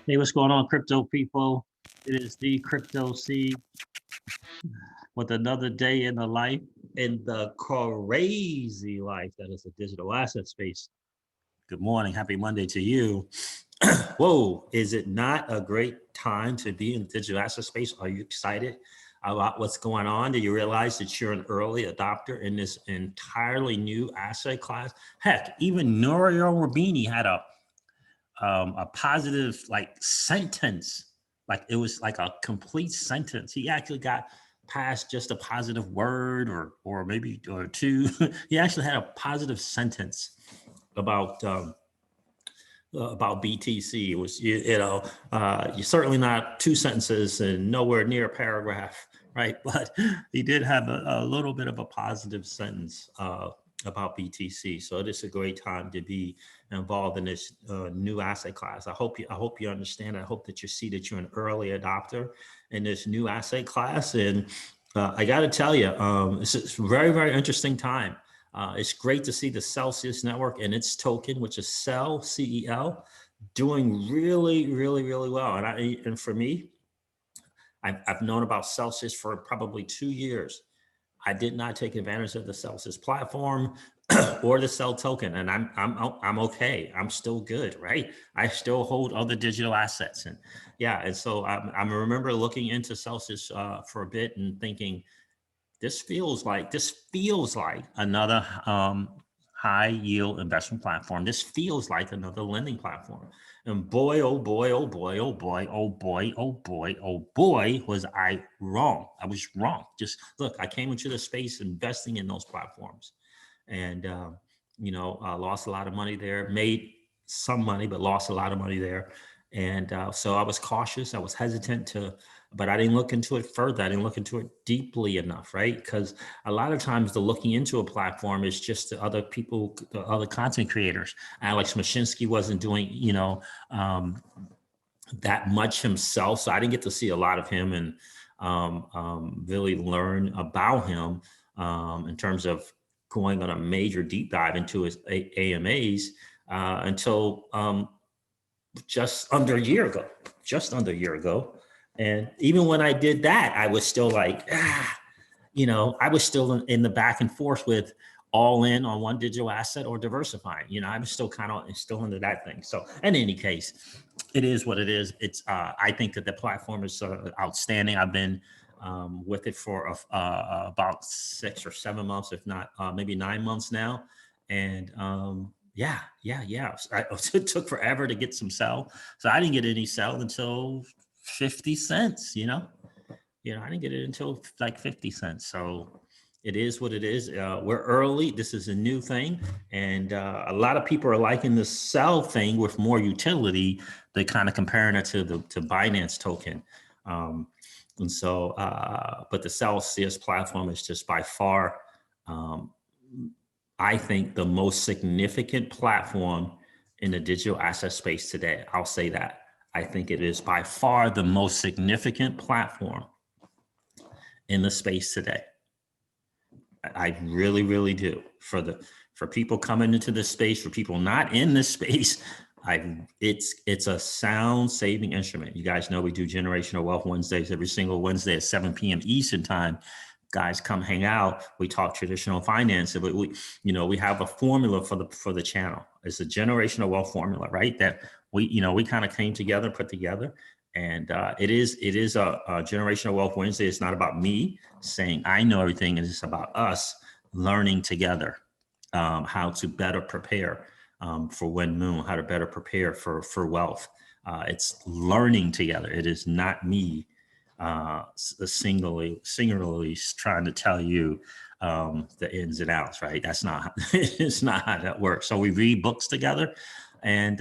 Hey, what's going on, crypto people? It is the Crypto C with another day in the life, in the crazy life that is a digital asset space. Good morning. Happy Monday to you. Whoa, is it not a great time to be in the digital asset space? Are you excited about what's going on? Do you realize that you're an early adopter in this entirely new asset class? Heck, even Nouriel Rubini had a positive sentence, like it was like a complete sentence. He actually got past just a positive word or maybe or two. He actually had a positive sentence about BTC. It was you're certainly not two sentences and nowhere near a paragraph, right? But he did have a little bit of a positive sentence about BTC. So it is a great time to be involved in this new asset class. I hope you understand. I hope that you see that you're an early adopter in this new asset class. And I got to tell you, it's a very, very interesting time. It's great to see the Celsius network and its token, which is CEL, C-E-L, doing really, really, really well. And for me, I've known about Celsius for probably 2 years. I did not take advantage of the Celsius platform or the CEL token, and I'm okay. I'm still good, right? I still hold other digital assets, and yeah. And so I remember looking into Celsius for a bit and thinking, this feels like another high yield investment platform. This feels like another lending platform. And boy, oh boy, oh boy, oh boy, oh boy, oh boy, oh boy, was I wrong. I was wrong. Just look, I came into the space investing in those platforms, and lost a lot of money there. Made some money, but lost a lot of money there. And so I was cautious. I was hesitant but I didn't look into it further. I didn't look into it deeply enough, right? Because a lot of times the looking into a platform is just the other people, the other content creators. Alex Mashinsky wasn't doing, that much himself. So I didn't get to see a lot of him and really learn about him in terms of going on a major deep dive into his AMAs until just under a year ago. And even when I did that, I was still like, I was still in the back and forth with all in on one digital asset or diversifying. I was still kind of still into that thing. So in any case, it is what it is. It's I think that the platform is outstanding. I've been with it for about 6 or 7 months, if not maybe 9 months now. And yeah. It took forever to get some CEL. So I didn't get any CEL until 50 cents, I didn't get it until like 50 cents. So it is what it is. We're early. This is a new thing. And a lot of people are liking the CEL thing with more utility. They're kind of comparing it to Binance token. And so, but the Celsius platform is just by far, I think, the most significant platform in the digital asset space today. I'll say that. I think it is by far the most significant platform in the space today. I really, really do. For people coming into this space, for people not in this space, it's a sound saving instrument. You guys know we do Generational Wealth Wednesdays every single Wednesday at 7 p.m. Eastern time. Guys, come hang out. We talk traditional finance, but we have a formula for the channel. It's a generational wealth formula, right? That we kind of came together, put together, and it is a generational wealth Wednesday. It's not about me saying I know everything. It's about us learning together how to better prepare for Wind Moon, how to better prepare for wealth. It's learning together. It is not me singularly trying to tell you the ins and outs, right? That's not, it's not how that works. So we read books together and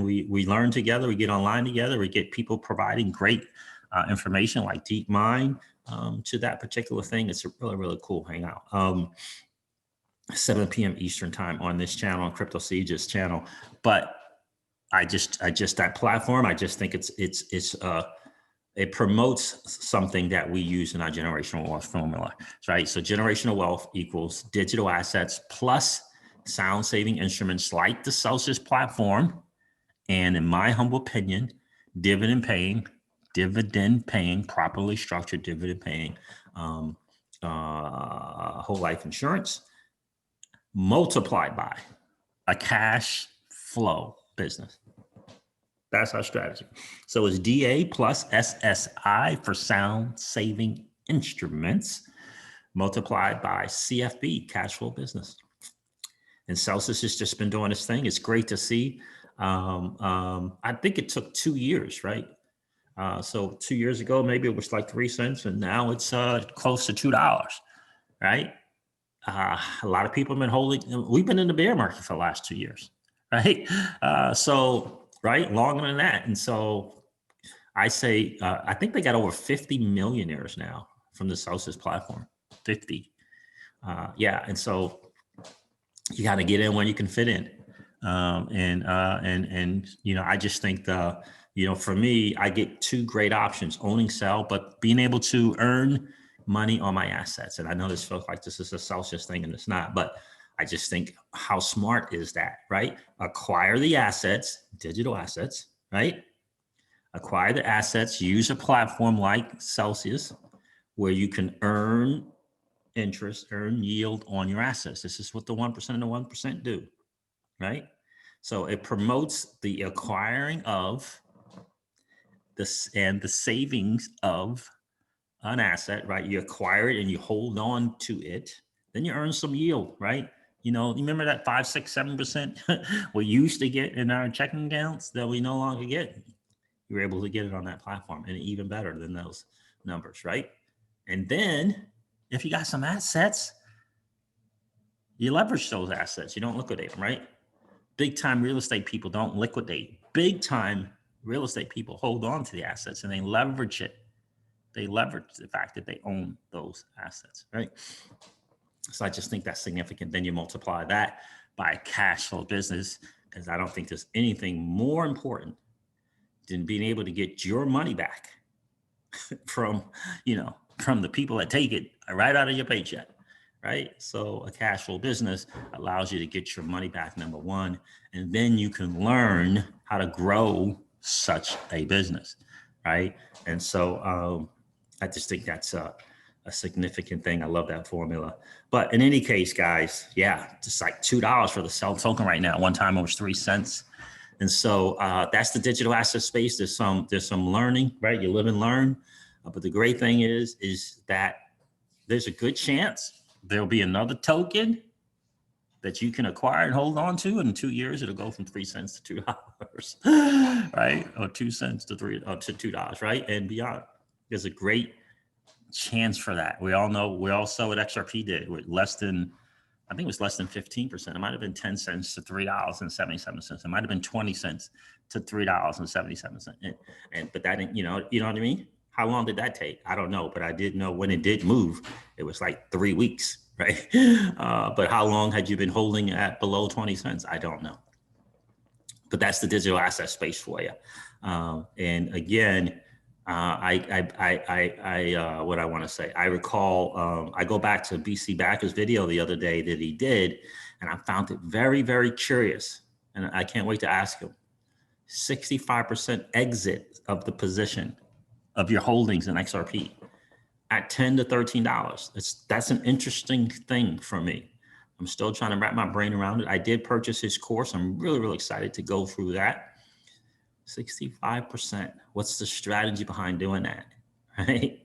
we learn together, we get online together, we get people providing great information like DeepMind to that particular thing. It's a really, really cool hangout. 7 p.m. Eastern time on this channel, on Crypto Siege's channel. But I just that platform, I just think it promotes something that we use in our generational wealth formula, right? So generational wealth equals digital assets plus sound saving instruments like the Celsius platform And in my humble opinion, dividend paying, properly structured dividend paying whole life insurance multiplied by a cash flow business. That's our strategy. So it's DA plus SSI for sound saving instruments multiplied by CFB, cash flow business. And Celsius has just been doing this thing. It's great to see. I think it took 2 years, right? So 2 years ago, maybe it was like 3 cents, and now it's close to $2, right? A lot of people have been holding. We've been in the bear market for the last 2 years, right? Right, longer than that. And so I say, I think they got over 50 millionaires now from the Celsius platform. 50, yeah. And so you got to get in when you can fit in. And you know, I just think you know, for me, I get 2 great options: owning, sell, but being able to earn money on my assets. And I know this feels like this is a Celsius thing, and it's not, but I just think, how smart is that, right? Acquire the assets, digital assets, right? Acquire the assets, use a platform like Celsius where you can earn interest, earn yield on your assets. This is what the 1% and the 1% do, right? So it promotes the acquiring of this and the savings of an asset, right? You acquire it and you hold on to it, then you earn some yield, right? You know, you remember that 5, 6, 7% we used to get in our checking accounts that we no longer get? You were able to get it on that platform, and even better than those numbers, right? And then if you got some assets, you leverage those assets. You don't liquidate them, right? Big time real estate people don't liquidate. Big time real estate people hold on to the assets and they leverage it. They leverage the fact that they own those assets, right? So I just think that's significant. Then you multiply that by a cash flow business, because I don't think there's anything more important than being able to get your money back from, you know, from the people that take it right out of your paycheck, right? So a cash flow business allows you to get your money back, number one, and then you can learn how to grow such a business, right? And so I just think that's a significant thing. I love that formula. But in any case, guys, yeah, just like $2 for the Cell token right now. One time it was 3 cents. And so that's the digital asset space. There's some learning, right? You live and learn. But the great thing is that there's a good chance there'll be another token that you can acquire and hold on to. In 2 years, it'll go from 3 cents to $2, right? Or 2 cents to $2, right? And beyond. There's a great chance for that. We all know, we all saw what XRP did with less than, I think it was less than 15%. It might have been 10 cents to $3.77. It might have been 20 cents to $3.77. But that didn't, you know what I mean? How long did that take? I don't know, but I did know when it did move, it was like 3 weeks, right? But how long had you been holding at below 20 cents? I don't know. But that's the digital asset space for you. And again, what I want to say, I recall, I go back to BC Backer's video the other day that he did, and I found it very, very curious. And I can't wait to ask him. 65% exit of the position of your holdings in XRP at $10 to $13. That's an interesting thing for me. I'm still trying to wrap my brain around it. I did purchase his course. I'm really, really excited to go through that. 65%. What's the strategy behind doing that? Right?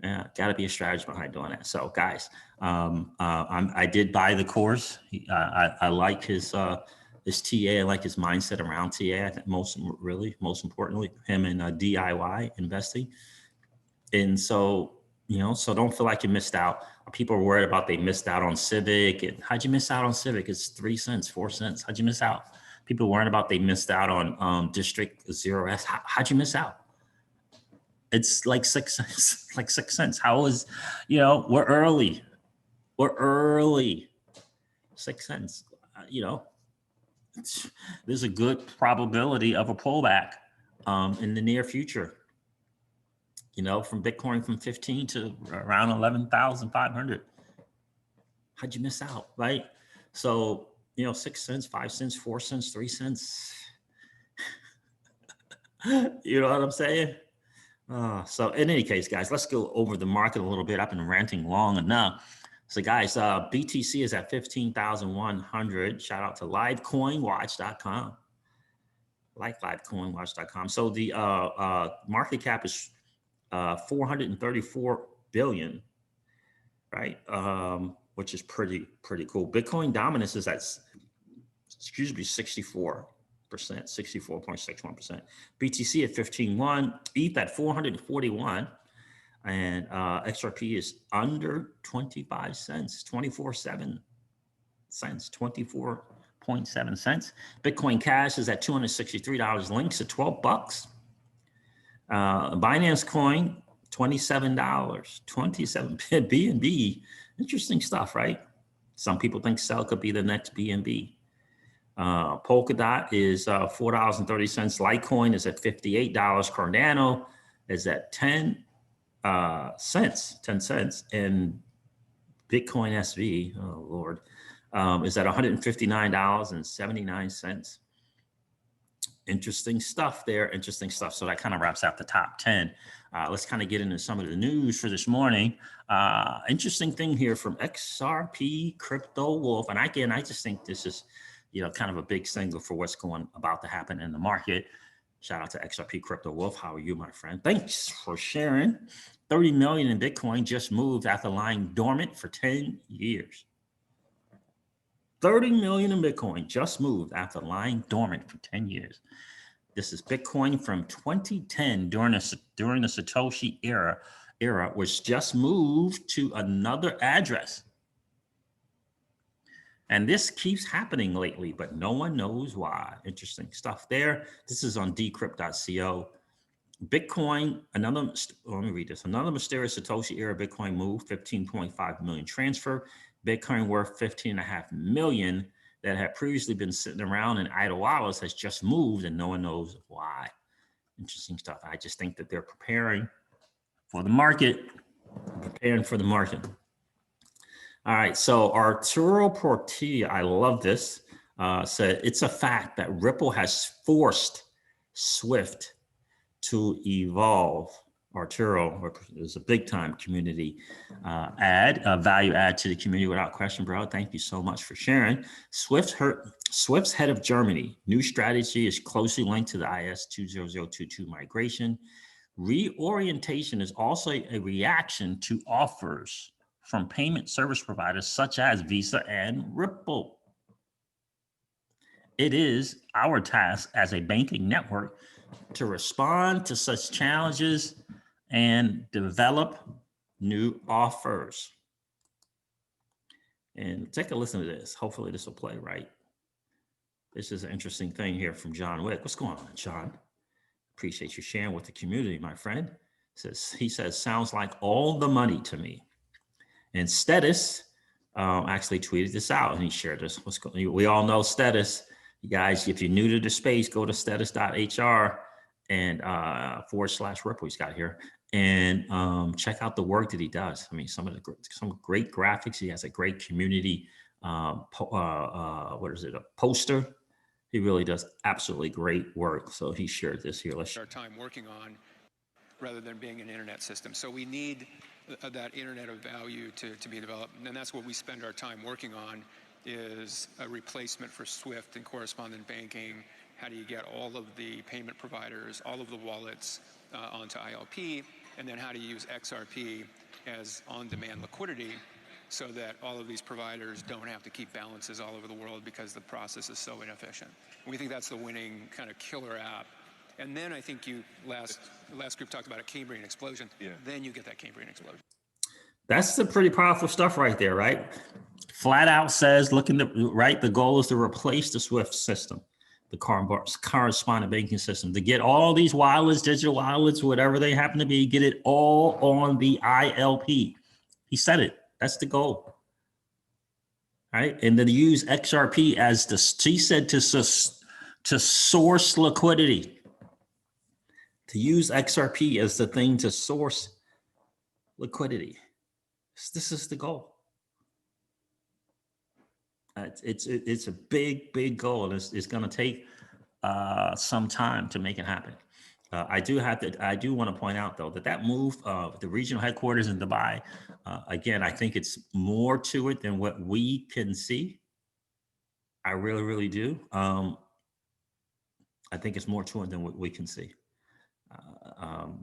Yeah, got to be a strategy behind doing that. So, guys, I did buy the course. I like his TA. I like his mindset around TA. I think most importantly, him in DIY investing. And so, you know, so don't feel like you missed out. People are worried about they missed out on Civic. And how'd you miss out on Civic? It's 3 cents, 4 cents. How'd you miss out? People worrying about they missed out on District 0S. How'd you miss out? It's like 6 cents, like 6 cents. How is, you know, we're early. 6 cents, you know, there's a good probability of a pullback in the near future. You know, from Bitcoin from 15 to around 11,500. How'd you miss out, right? So, you know, 6 cents, 5 cents, 4 cents, 3 cents. You know what I'm saying? So in any case, guys, let's go over the market a little bit. I've been ranting long enough. So guys, BTC is at 15,100. Shout out to livecoinwatch.com. Like livecoinwatch.com. So the market cap is 434 billion, right? Which is pretty cool. Bitcoin dominance is at, excuse me, 64%, 64.61%. BTC at 15.1, ETH at 441, and XRP is under 25 cents, 24.7 cents, 24.7 cents. Bitcoin Cash is at $263. Links at 12 bucks. Binance Coin, $27, 27 BNB. Interesting stuff, right? Some people think Cell could be the next BNB. Polkadot is $4.30. Litecoin is at $58. Cardano is at 10 cents, and Bitcoin SV, oh Lord, is at $159.79. Interesting stuff there, interesting stuff. So that kind of wraps out the top 10. Let's kind of get into some of the news for this morning. Interesting thing here from XRP Crypto Wolf. And again, I just think this is, kind of a big signal for what's about to happen in the market. Shout out to XRP Crypto Wolf. How are you, my friend? Thanks for sharing. 30 million in Bitcoin just moved after lying dormant for 10 years. 30 million in Bitcoin just moved after lying dormant for 10 years. This is Bitcoin from 2010 during the Satoshi era, which just moved to another address. And this keeps happening lately, but no one knows why. Interesting stuff there. This is on decrypt.co. Bitcoin, let me read this. Another mysterious Satoshi era Bitcoin move, 15.5 million transfer. Bitcoin worth 15.5 million that had previously been sitting around in idle wallets has just moved and no one knows why. Interesting stuff. I just think that they're preparing for the market, All right, so Arturo Portilla, I love this, said it's a fact that Ripple has forced Swift to evolve. Arturo is a big time community value add to the community without question, bro. Thank you so much for sharing. Swift's head of Germany. New strategy is closely linked to the IS 20022 migration. Reorientation is also a reaction to offers from payment service providers such as Visa and Ripple. It is our task as a banking network to respond to such challenges and develop new offers. And take a listen to this. Hopefully this will play right. This is an interesting thing here from John Wick. What's going on, John? Appreciate you sharing with the community, my friend. He says, sounds like all the money to me. And Stetis actually tweeted this out and he shared this. We all know Stetis. You guys, if you're new to the space, go to stetis.hr and /Ripple he's got here. And check out the work that he does. I mean, some great graphics. He has a great community, a poster. He really does absolutely great work. So he shared this here. Let's our time working on rather than being an internet system. So we need that internet of value to be developed. And that's what we spend our time working on, is a replacement for SWIFT and correspondent banking. How do you get all of the payment providers, all of the wallets onto ILP? And then how do you use XRP as on-demand liquidity so that all of these providers don't have to keep balances all over the world because the process is so inefficient. And we think that's the winning kind of killer app. And then I think last group talked about a Cambrian explosion. Yeah. Then you get that Cambrian explosion. That's the pretty powerful stuff right there, right? Flat out says, the goal is to replace the SWIFT system, the correspondent banking system, to get all these wallets, digital wallets, whatever they happen to be, get it all on the ILP. He said it. That's the goal. Right? And then use XRP as he said, to source liquidity. To use XRP as the thing to source liquidity. This is the goal. It's a big goal. It's going to take some time to make it happen. I do want to point out though that move of the regional headquarters in Dubai, again, I think it's more to it than what we can see. I really, really do. I think it's more to it than what we can see.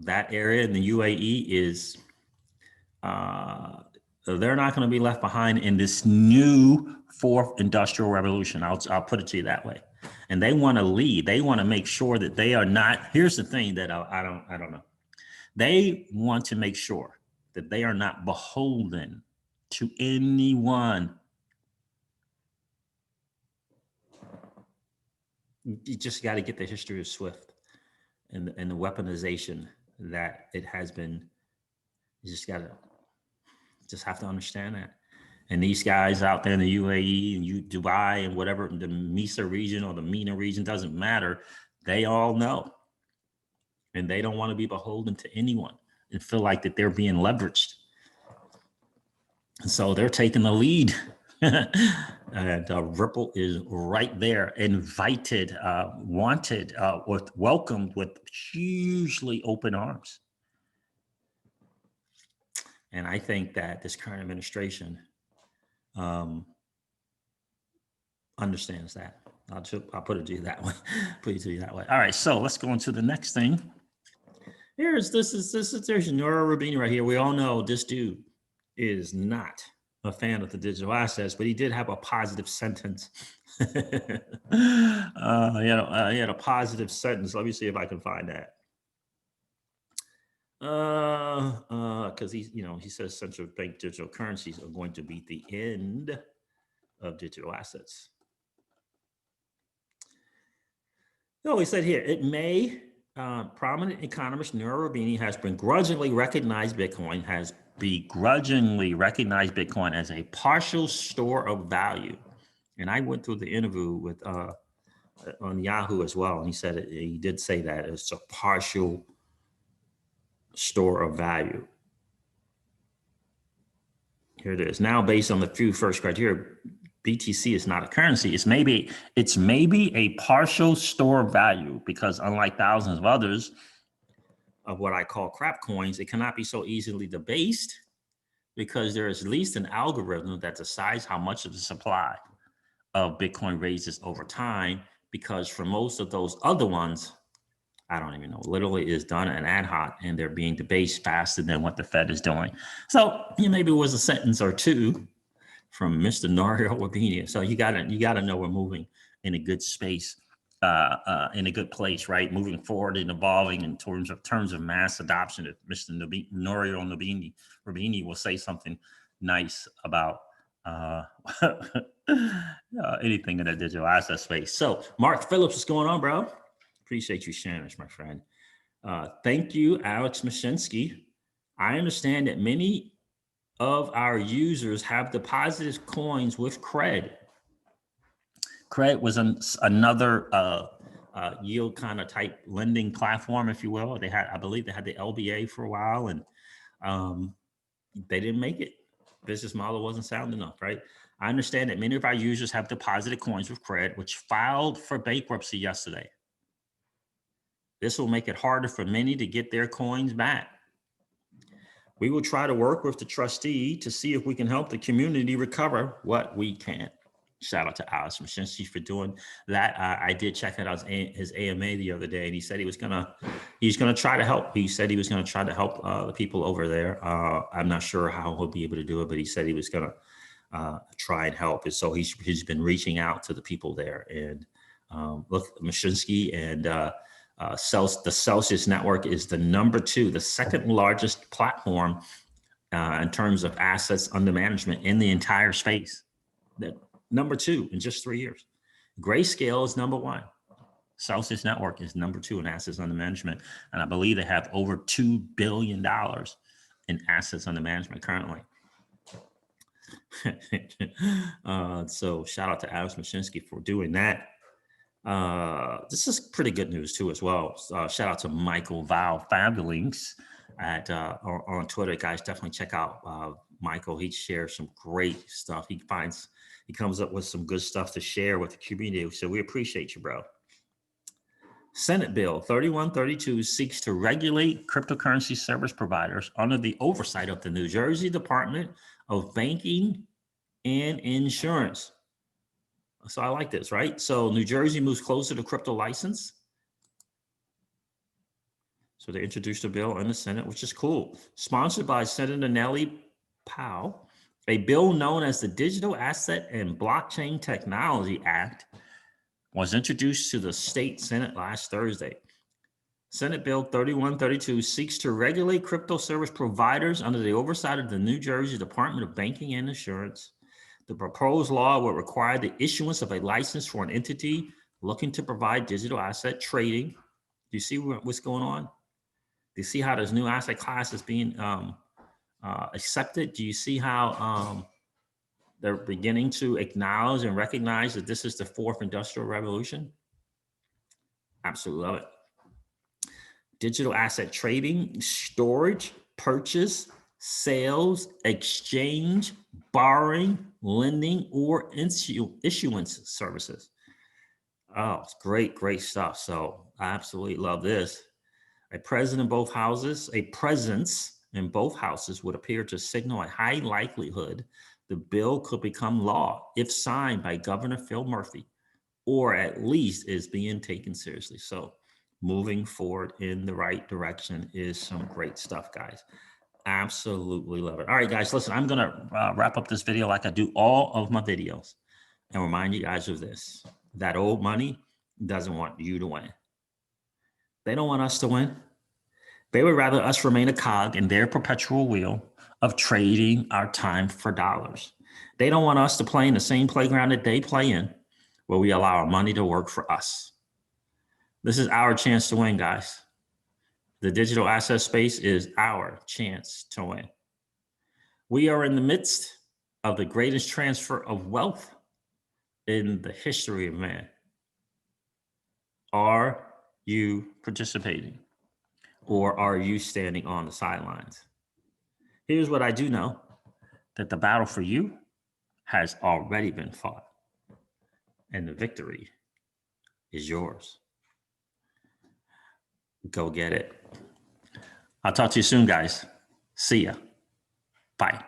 That area in the UAE is, they're not going to be left behind in this new fourth industrial revolution. I'll put it to you that way. And they want to lead. They want to make sure that they are not. Here's the thing that I don't know. They want to make sure that they are not beholden to anyone. You just got to get the history of SWIFT and the weaponization that it has been. You just have to understand that. And these guys out there in the UAE and Dubai and whatever, the MESA region or the MENA region, doesn't matter. They all know. And they don't want to be beholden to anyone and feel like that they're being leveraged. And so they're taking the lead. And Ripple is right there, invited, wanted, welcomed with hugely open arms. And I think that this current administration understands that. I'll put it to you that way. All right, so let's go on to the next thing. There's Nora Rubini right here. We all know this dude is not a fan of the digital assets, but he did have a positive sentence. He had a positive sentence. Let me see if I can find that. Because he says central bank digital currencies are going to be the end of digital assets. No, he said here, it may, prominent economist Nora Rubini has begrudgingly recognized Bitcoin as a partial store of value. And I went through the interview with on Yahoo as well, and he said he did say that it's a partial store of value. Here it is. Now, based on the few first criteria, BTC is not a currency. It's maybe a partial store of value, because unlike thousands of others of what I call crap coins, it cannot be so easily debased, because there is at least an algorithm that decides how much of the supply of Bitcoin raises over time, because for most of those other ones, I don't even know, literally is done an ad hoc, and they're being debased faster than what the Fed is doing. So maybe it was a sentence or two from Mr. Norio Wabini. So you gotta know we're moving in a good space, in a good place, right? Moving forward and evolving in terms of mass adoption. If Mr. Norio Wabini will say something nice about anything in the digital asset space. So Mark Phillips, what's going on, bro? Appreciate you sharing this, my friend. Thank you, Alex Mashinsky. I understand that many of our users have deposited coins with Cred. Cred was another yield kind of type lending platform, if you will. I believe they had the LBA for a while, and they didn't make it. Business model wasn't sound enough, right? I understand that many of our users have deposited coins with Cred, which filed for bankruptcy yesterday. This will make it harder for many to get their coins back. We will try to work with the trustee to see if we can help the community recover what we can. Shout out to Alex Mashinsky for doing that. I did check out his AMA the other day, and he said he's gonna try to help. He said he was gonna try to help the people over there. I'm not sure how he'll be able to do it, but he said he was gonna try and help. And so he's been reaching out to the people there. And look, Mashinsky and the Celsius Network is the second largest platform in terms of assets under management in the entire space. Number 2 in just 3 years. Grayscale is number 1. Celsius Network is number 2 in assets under management. And I believe they have over $2 billion in assets under management currently. So shout out to Alex Mashinsky for doing that. This is pretty good news too as well. Shout out to Michael Val Fabulinks on Twitter. Guys, definitely check out Michael. He shares some great stuff. He comes up with some good stuff to share with the community. So we appreciate you, bro. Senate Bill 3132 seeks to regulate cryptocurrency service providers under the oversight of the New Jersey Department of Banking and Insurance. So I like this, right? So New Jersey moves closer to crypto license. So they introduced a bill in the Senate, which is cool. Sponsored by Senator Nellie Powell, a bill known as the Digital Asset and Blockchain Technology Act was introduced to the state Senate last Thursday. Senate Bill 3132 seeks to regulate crypto service providers under the oversight of the New Jersey Department of Banking and Insurance. The proposed law would require the issuance of a license for an entity looking to provide digital asset trading. Do you see what's going on? Do you see how this new asset class is being accepted? Do you see how they're beginning to acknowledge and recognize that this is the fourth industrial revolution? Absolutely love it. Digital asset trading, storage, purchase, sales, exchange, borrowing, lending, or issuance services. Oh, it's great, great stuff. So I absolutely love this. A presence in both houses would appear to signal a high likelihood the bill could become law if signed by Governor Phil Murphy, or at least is being taken seriously. So moving forward in the right direction is some great stuff, guys. Absolutely love it. All right, guys, listen, I'm going to wrap up this video like I do all of my videos and remind you guys of this. That old money doesn't want you to win. They don't want us to win. They would rather us remain a cog in their perpetual wheel of trading our time for dollars. They don't want us to play in the same playground that they play in, where we allow our money to work for us. This is our chance to win, guys. The digital asset space is our chance to win. We are in the midst of the greatest transfer of wealth in the history of man. Are you participating, or are you standing on the sidelines? Here's what I do know, that the battle for you has already been fought, and the victory is yours. Go get it. I'll talk to you soon, guys. See ya. Bye.